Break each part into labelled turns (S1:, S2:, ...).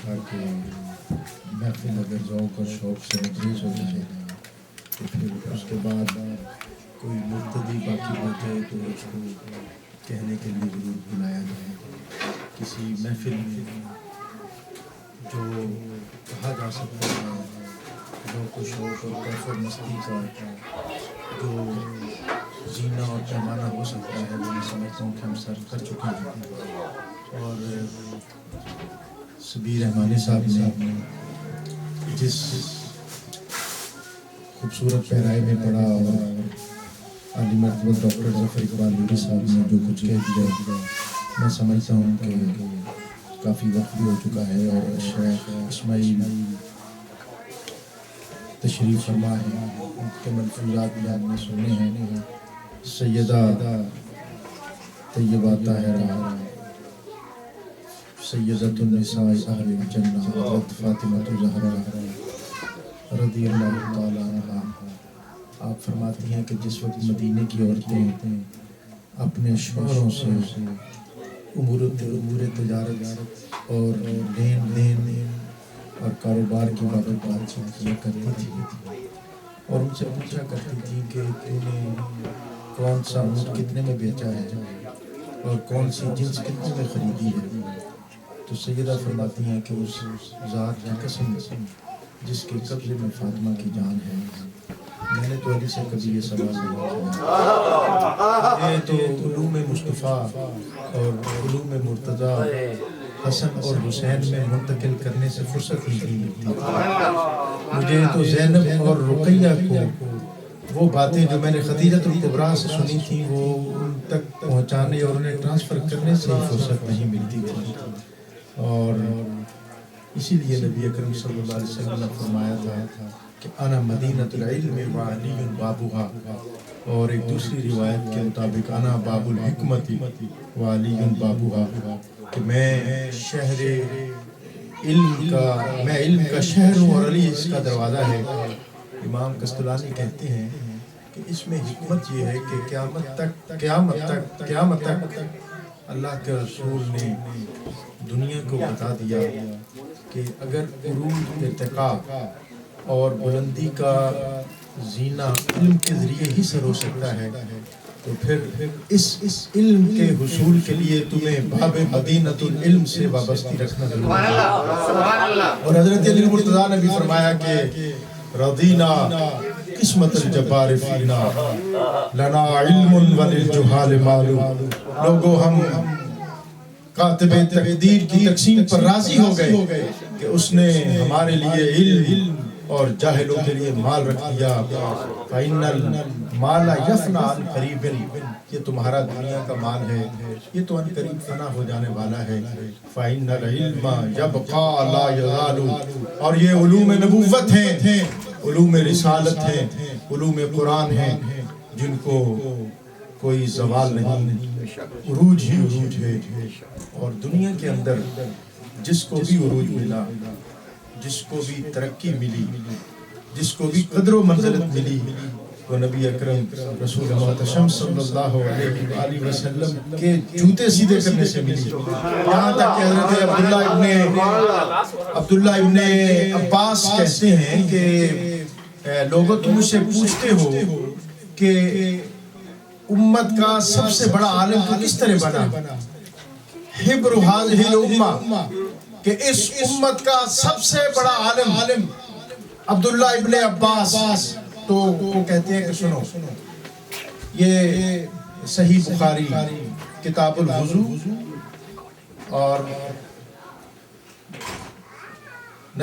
S1: تھا کہ محفل اگر ذوق اور شوق سے مدریز ہو جائے تو پھر اس کے بعد کوئی مبتدی باقی ہو جائے تو اس کو کہنے کے لیے ضرور بلایا جائے کسی محفل میں جو کہا جا سکتا ہے ذوق و شوق اور کیف و مستی کا جو زینہ اور پیمانہ ہو سکتا ہے وہ میں سمجھتا ہوں کہ ہم سر کر چکے ہیں. اور سبیر رحمانی صاحب نے جس خوبصورت پیرائے میں پڑھا اور عالی مرتبہ ڈاکٹر ظفر اقبال نوری صاحب نے جو کچھ کہہ دیا میں سمجھتا ہوں کہ کافی وقت بھی ہو چکا ہے اور شیخ اسماعیل تشریف فرما ہے ان کے ملفوظات بھی ہم نے سنے ہیں. سیدہ طیبہ طاہرہ سیدۃ النساء اہل الجنہ حضرت فاطمہ زہرا رضی اللہ تعالیٰ عنہا آپ فرماتی ہیں کہ جس وقت مدینے کی عورتیں اپنے شوہروں سے امور تجارت اور لین دین اور کاروبار کی بات چیت کیا کرتی تھی اور ان سے پوچھا کرتی تھی کہ تم نے کون سا اونٹ کتنے میں بیچا ہے اور کون سی جنس کتنے میں خریدی ہے تو سیدہ فرماتی ہیں کہ اس ذات کی قسم جس کے قبضے میں فاطمہ کی جان ہے میں نے تو علی سے کبھی یہ سوال نہیں کیا یہ تو علوم مصطفیٰ اور علوم مرتضیٰ حسن اور حسین میں منتقل کرنے سے فرصت ہی نہیں ملتی مجھے تو زینب اور رقیہ کو وہ باتیں جو میں نے خدیجۃ الکبریٰ سے سنی تھیں وہ ان تک پہنچانے اور انہیں ٹرانسفر کرنے سے فرصت نہیں ملتی تھی. اور اسی لیے نبی اکرم صلی اللہ علیہ وسلم نے فرمایا تھا کہ انا مدینۃ العلم وعلی بابھا اور ایک دوسری روایت کے مطابق انا باب الحکمت وعلی بابھا کہ میں شہر علم کا شہر ہوں اور علی اس کا دروازہ ہے. امام قسطلانی کہتے ہیں کہ اس میں حکمت یہ ہے کہ قیامت تک اللہ کے رسول نے دنیا کو بتا دیا کہ اگر عروج ارتقاء اور بلندی کا زینہ علم کے ذریعے ہی سر ہو سکتا ہے تو پھر اس علم کے حصول کے لیے تمہیں باب مدینۃ العلم سے وابستی رکھنا ضروری ہے. اور حضرت علی مرتضیٰ نے بھی فرمایا کہ رضینا قسمت الجبار فینا لنا علم وللجہال معلوم لوگوں ہم کاتب تقدیر کی تقسیم پر راضی ہو گئے کہ اس نے ہمارے لیے علم اور جاہلوں کے لیے مال رکھ دیا. فَإِنَّ الْمَالَ يَفْنَى عَنْ قَرِيبٍ یہ تمہارا دنیا کا مال ہے یہ تو ان قریب فنا ہو جانے والا ہے. فَإِنَّ الْعِلْمَ يَبْقَى لَا يَزَالُ اور یہ علوم نبوت ہیں علوم رسالت ہیں علوم قرآن ہیں جن کو کوئی زوال نہیں عروج ہی عروج ہے. اور دنیا کے اندر جس کو بھی عروج ملا جس کو بھی ترقی ملی جس کو بھی قدر و منزلت ملی وہ نبی اکرم رسول محتشم صلی اللہ علیہ وآلہ وسلم کے جوتے سیدھے کرنے سے ملی. یہاں تک کہ حضرت عبداللہ ابن عباس کہتے ہیں کہ لوگوں تم مجھ سے پوچھتے ہو کہ امت کا سب سے بڑا عالم تو کس طرح بنا حبر هذه الامہ کہ اس امت کا سب سے بڑا عالم عبداللہ ابن عباس تو وہ کہتے ہیں کہ سنو یہ صحیح بخاری کتاب الوضو اور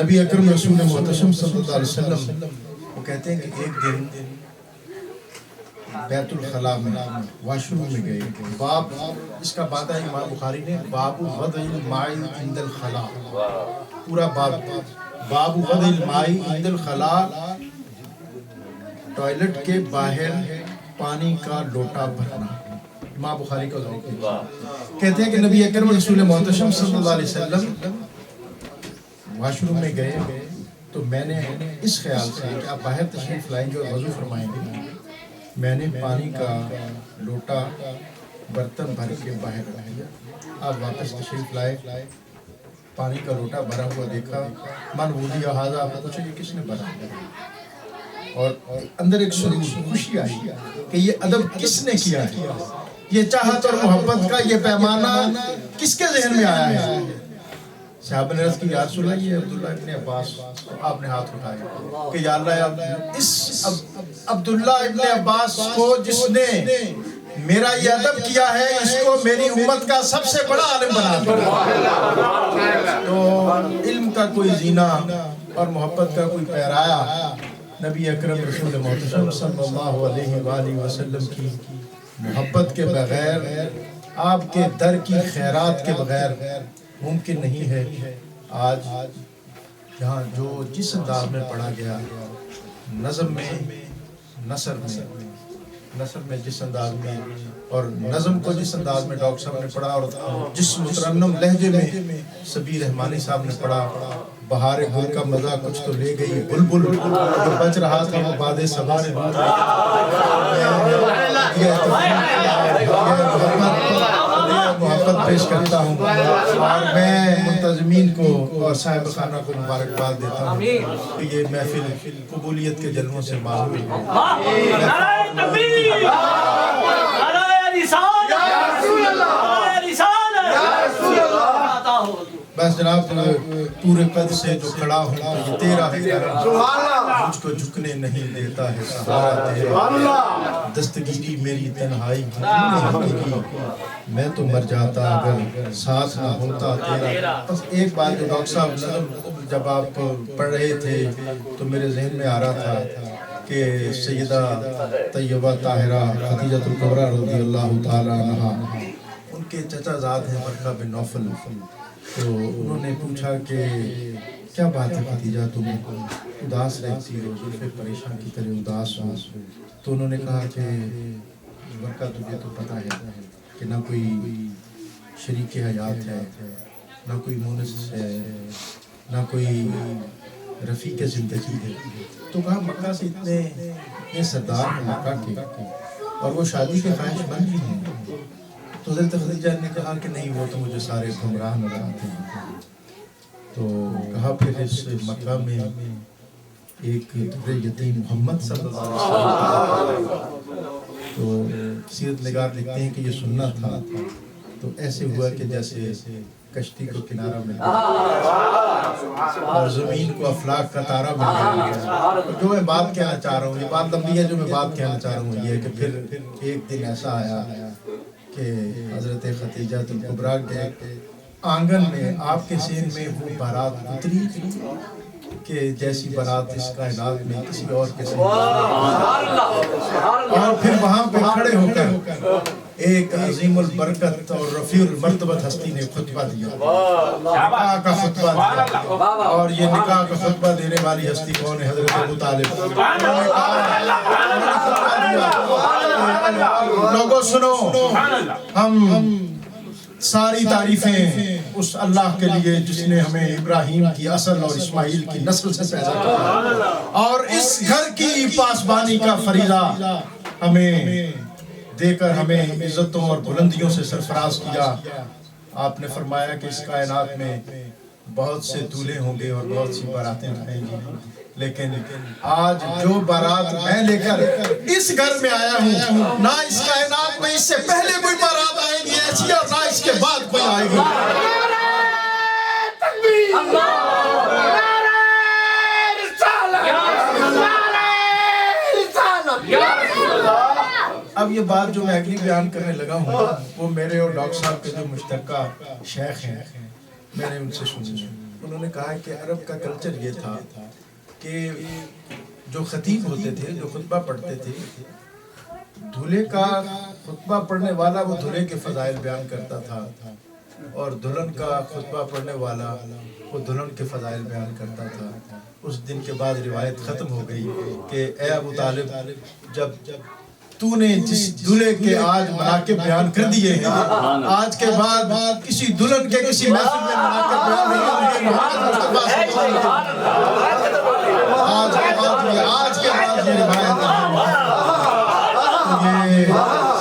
S1: نبی اکرم رسول محتشم صلی اللہ علیہ وسلم وہ کہتے ہیں کہ ایک دن بیت الخلاء میں واش روم میں گئے. باب اس کا بادہ امام بخاری نے باب وضع الماء عند الخلاء پورا باب وضع الماء عند الخلاء ٹوائلٹ کے باہر پانی کا لوٹا بھرنا. امام بخاری کا ذوق ہے. کہتے ہیں کہ نبی اکرم رسول محتشم صلی اللہ علیہ وسلم واش روم میں گئے تو میں نے اس خیال سے کہ آپ باہر تشریف لائیں گے اور وضو فرمائیں گے میں نے پانی کا لوٹا برتن بھر کے باہر رکھ دیا. آپ واپس تشریف لائے پانی کا لوٹا بھرا ہوا دیکھا، من وضی ھذا، پوچھا یہ کس نے بنایا؟ اور اندر ایک خوشی آئی کہ یہ ادب کس نے کیا ہے، یہ چاہت اور محبت کا یہ پیمانہ کس کے ذہن میں آیا ہے؟ صحابہ نے عرض کی یا رسول اللہ یہ عبداللہ ابن عباس، آپ نے ہاتھ اٹھایا کہ یا اللہ اس عبداللہ ابن عباس کو جس نے میرا یہ ادب کیا ہے اس کو میری امت کا سب سے بڑا عالم بنا دیا۔ تو علم کا کوئی زینہ اور محبت کا کوئی پیرایا نبی اکرم رسول محتشم صلی اللہ علیہ وآلہ وسلم کی محبت کے بغیر، آپ کے در کی خیرات کے بغیر ممکن نہیں ہے۔ آج یہاں جو جس انداز میں پڑھا گیا، نظم میں، نثر میں جس انداز میں، اور نظم کو جس انداز میں ڈاکٹر صاحب نے پڑھا، اور جس مترنم لہجے میں سبیر رحمانی صاحب نے پڑھا، بہار گل کا مزہ کچھ تو لے گئی بلبل، جو بچ رہا تھا وہ باد صبا نے محبت پیش کرتا ہوں، اور میں منتظمین کو اور صاحب خانہ کو مبارکباد دیتا ہوں کہ یہ محفل قبولیت کے جلووں سے معلوم ہے۔ بس جناب پورے قد سے جو کھڑا ہوں تو یہ تیرا ہے کرم، مجھ کو جھکنے نہیں دیتا ہے سہارا تیرا، دستگیری میری تنہائی کی، میں تو مر جاتا اگر ساتھ نہ ہوتا تیرا۔ بس ایک بات جو ڈاکٹر صاحب نظم جب آپ پڑھ رہے تھے تو میرے ذہن میں آ رہا تھا کہ سیدہ طیبہ طاہرہ خدیجہ الکبریٰ رضی اللہ تعالیٰ عنہا، ان کے چچا زاد ہیں ورقہ بن نوفل، تو انہوں نے پوچھا کہ کیا بات ہے خدیجہ تم اداس رہتی ہو، زلفیں پریشان کی طرح اداس ہو؟ تو انہوں نے کہا کہ ورقہ تجھے تو پتہ ہے کہ نہ کوئی شریک حیات ہے، نہ کوئی مونس ہے، نہ کوئی رفیق زندگی ہے۔ تو کہا مکہ سے اتنے سردار ہیں مکہ کے، اور وہ شادی کے خواہش مند بھی ہیں۔ تو حضرت خدیجہ نے کہا کہ نہیں، وہ تو مجھے سارے گمراہ نظر آتے ہیں۔ تو کہا پھر اس مکہ میں ایک در یتیم محمد صلی اللہ علیہ وسلم، تو سیرت نگار لکھتے ہیں کہ یہ سننا تھا، تو ایسے ہوا کہ جیسے کشتی کو کنارہ مل گیا اور زمین کو افلاک کا تارہ مل گیا۔ جو میں بات کہنا چاہ رہا ہوں، یہ بات لمبی ہے، جو میں بات کہنا چاہ رہا ہوں یہ ہے کہ پھر ایک دن ایسا آیا کہ حضرت خدیجہ الکبریٰ کے آنگن میں آپ کے سین میں وہ بارات اتری کہ جیسی بارات اس کائنات میں کسی اور کے سین، اور پھر وہاں پہ کھڑے ہو کر ایک عظیم البرکت اور رفیع المرتبت ہستی نے خطبہ دیا، نکاح کا خطبہ دیا، اور یہ نکاح کا خطبہ دینے والی ہستی کون ہے؟ حضرت ابو طالب۔ لوگوں سنو، ہم ساری تعریفیں اس اللہ کے لیے جس نے ہمیں ابراہیم کی اصل اور اسماعیل کی نسل سے پیدا کیا، اور اس گھر کی پاسبانی کا فریضہ ہمیں دے کر ہمیں عزتوں اور بلندیوں سے سرفراز کیا۔ آپ نے فرمایا کہ اس کائنات میں بہت سے دولہے ہوں گے اور بہت سی باراتیں رہیں گی، لیکن آج جو بارات میں لے کر اس گھر میں آیا ہوں، نہ اس کائنات میں اس سے پہلے کوئی بارات آئے گی ایسی، اور نہ اس کے بعد کوئی آئے گی۔ اب یہ بات جو میں اگلی بیان کرنے لگا ہوں وہ میرے اور ڈاکٹر صاحب کے جو مشترکہ شیخ ہیں، میں نے ان سے سنی۔ انہوں نے کہا کہ عرب کا کلچر یہ تھا کہ جو خطیب ہوتے تھے، جو خطبہ پڑھتے تھے، دولہے کا خطبہ پڑھنے والا وہ دولہے کے فضائل بیان کرتا تھا، اور دلہن کا خطبہ پڑھنے والا وہ دلہن کے فضائل بیان کرتا تھا۔ اس دن کے بعد روایت ختم ہو گئی کہ اے ابو طالب، جب تو نے جس دلہے کے آج مناقب بیان کر دیے ہیں، آج کے بعد کسی دلہن کے کسی محفل میں مناقب بیان نہیں ہوگی۔ آج کے بعد یہ روایت، یہ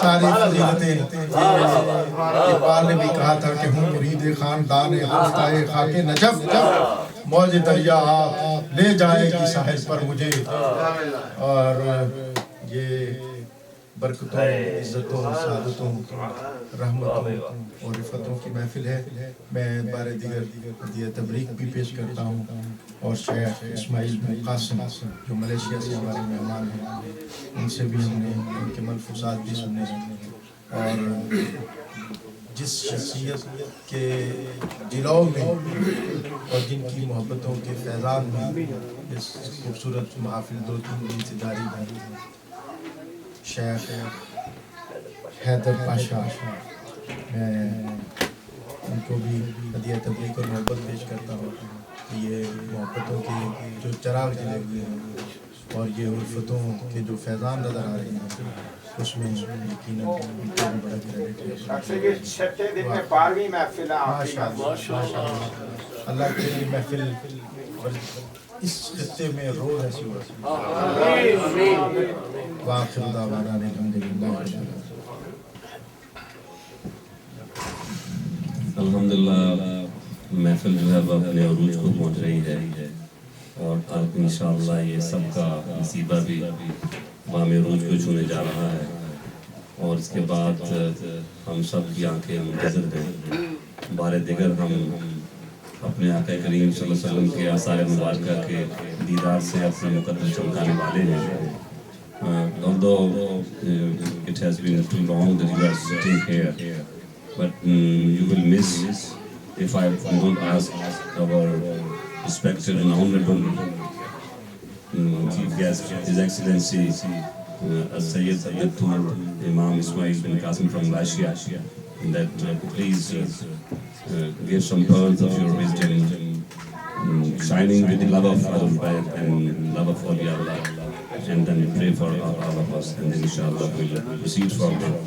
S1: ساری فضیلتیں اقبال نے بھی کہا تھا کہ ہوں مرید خاندان ہفتہ خاک نجف، موج دریا آپ لے جائے گی ساحل پر مجھے. اور یہ برکتوں، عزتوں، سعادتوں، رحمتوں اور رفتوں کی محفل ہے. میں بار دیگر ہدیہ تبریک بھی پیش کرتا ہوں، اور شیخ اسماعیل بن قاسم جو ملیشیا سے ہمارے مہمان ہیں، ان سے بھی ہم نے ان کے ملفوظات بھی سنے ہیں. اور جس شخصیت کے دلوں میں اور جن کی محبتوں کے فیضان میں اس خوبصورت محافل 2-3 دن سے جاری ہے، شیخ حیدر پاشا، میں ان کو بھی ہدیہ تبریک اور محبت پیش کرتا ہوں کہ یہ محبتوں کے جو چراغ جلے ہوئے ہیں اور یہ الفتوں کے جو فیضان نظر آ رہے ہیں، اس میں یقیناً ان کو بھی بڑا کریڈٹ ہے.
S2: یہ چھٹے دن میں 12ویں محفل ہے آپ کی.
S1: اللہ کے لیے محفل اس خطے میں روح ایسی ہوتی ہے. وآخر دعوانا الحمدللہ.
S3: الحمدللہ محفل جو ہے وہ اپنے عروج کو پہنچ رہی ہے، اور اب انشاءاللہ یہ سب کا نصیبہ بھی بام عروج کو چھونے جا رہا ہے. اور اس کے بعد ہم سب کی آنکھیں منتظر ہیں. بار دیگر ہم اپنے آقا کریم صلی اللہ علیہ وسلم کے آثار مبارکہ کے دیدار سے اپنا مقدس چمکانے والے ہیں. Although it has been too long that you are sitting here, but you will miss if I don't ask our respected and honorable Chief Guest, His Excellency Sayyid Dr. Imam Ismail bin Qasim from Malaysia, that please give some pearls of your wisdom, shining with the love of Allah and love of Allah, and then pray for all of us, and then inshallah we'll proceed from there.